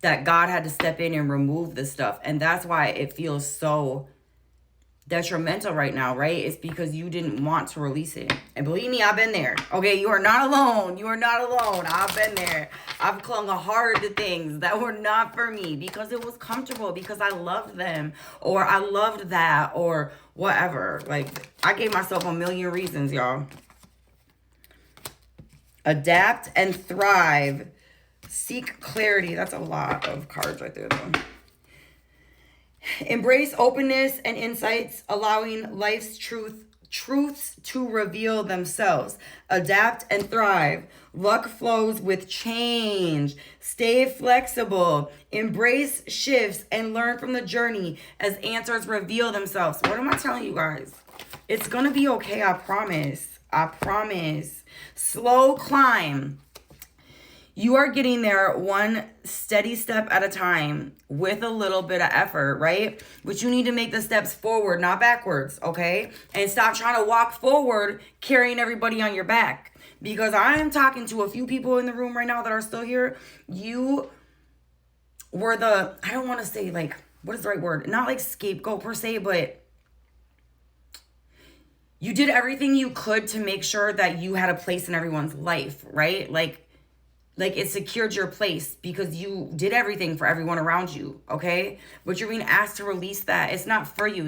that God had to step in and remove the stuff. And that's why it feels so detrimental right now, right? It's because you didn't want to release it. And believe me, I've been there. Okay, you are not alone. You are not alone. I've been there. I've clung hard to things that were not for me because it was comfortable, because I loved them, or I loved that, or whatever. Like, I gave myself a million reasons, y'all. Adapt and thrive. Seek clarity. That's a lot of cards right there, though. Embrace openness and insights, allowing life's truths to reveal themselves. Adapt and thrive. Luck flows with change. Stay flexible. Embrace shifts and learn from the journey as answers reveal themselves. What am I telling you guys? It's gonna be okay, I promise. I promise. Slow climb. You are getting there one steady step at a time with a little bit of effort, right? But you need to make the steps forward, not backwards, okay? And stop trying to walk forward carrying everybody on your back. Because I am talking to a few people in the room right now that are still here. You were the, I don't want to say like, what is the right word? Not like scapegoat per se, but you did everything you could to make sure that you had a place in everyone's life, right? Like it secured your place because you did everything for everyone around you, okay? But you're being asked to release that. It's not for you.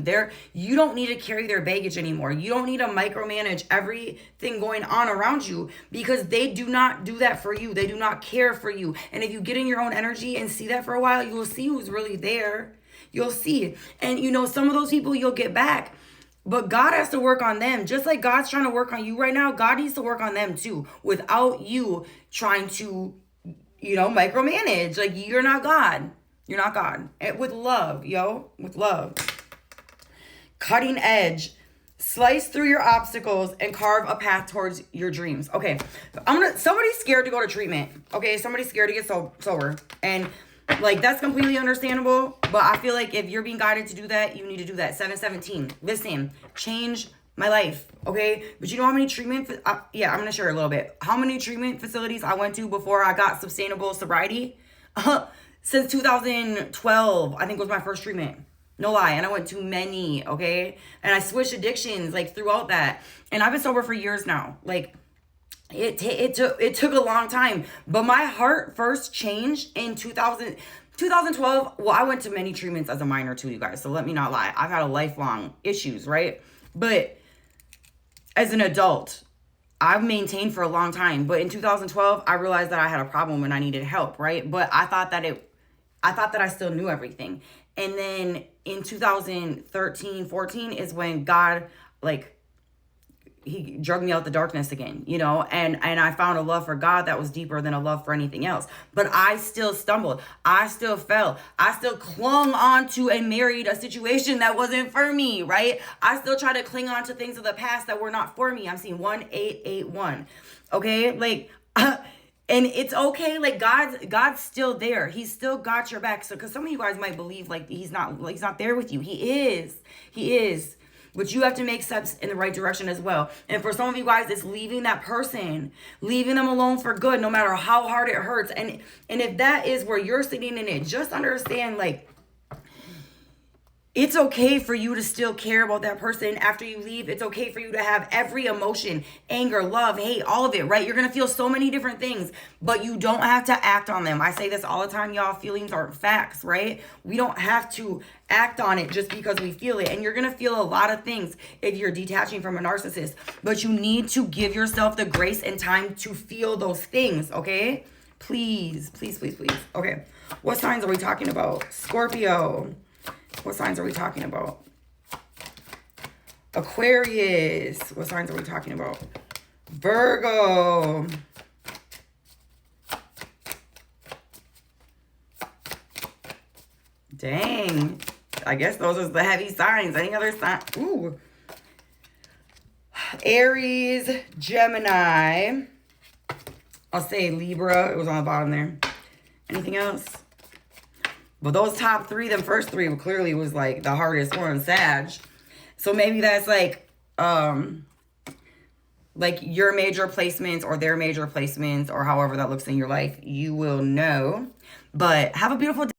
You don't need to carry their baggage anymore. You don't need to micromanage everything going on around you because they do not do that for you. They do not care for you. And if you get in your own energy and see that for a while, you'll see who's really there. You'll see. And some of those people you'll get back. But God has to work on them. Just like God's trying to work on you right now, God needs to work on them too without you trying to, micromanage. Like, you're not God. You're not God. And with love, with love. Cutting edge. Slice through your obstacles and carve a path towards your dreams. Okay, somebody's scared to go to treatment. Okay, somebody's scared to get sober. And like, that's completely understandable, but I feel like if you're being guided to do that, you need to do that. 717. Listen, change my life, okay? But you know how many treatment... I'm going to share a little bit. How many treatment facilities I went to before I got sustainable sobriety? Since 2012, I think was my first treatment. No lie. And I went to many, okay? And I switched addictions, like, throughout that. And I've been sober for years now. Like, it took a long time, but my heart first changed in 2012. Well, I went to many treatments as a minor too, you guys. So let me not lie. I've had a lifelong issues, right? But as an adult, I've maintained for a long time. But in 2012, I realized that I had a problem and I needed help, right? But I thought that I still knew everything. And then in 2013, 14 is when God, he drugged me out the darkness again, and I found a love for God that was deeper than a love for anything else. But I still stumbled. I still fell. I still clung on to and married a situation that wasn't for me, right? I still try to cling on to things of the past that were not for me. I'm seeing 1881. Okay? And it's okay. Like, God's still there. He's still got your back. So, because some of you guys might believe he's not there with you. He is. But you have to make steps in the right direction as well. And for some of you guys, it's leaving that person, leaving them alone for good, no matter how hard it hurts. And if that is where you're sitting in it, just understand, it's okay for you to still care about that person after you leave. It's okay for you to have every emotion, anger, love, hate, all of it, right? You're going to feel so many different things, but you don't have to act on them. I say this all the time, y'all. Feelings aren't facts, right? We don't have to act on it just because we feel it. And you're going to feel a lot of things if you're detaching from a narcissist, but you need to give yourself the grace and time to feel those things, okay? Please, please, please, please. Okay. What signs are we talking about? Scorpio. What signs are we talking about? Aquarius. What signs are we talking about? Virgo. Dang. I guess those are the heavy signs. Any other sign? Ooh. Aries, Gemini. I'll say Libra. It was on the bottom there. Anything else? But those top three, them first three, clearly was the hardest one, Sag. So maybe that's like your major placements or their major placements or however that looks in your life, you will know. But have a beautiful day.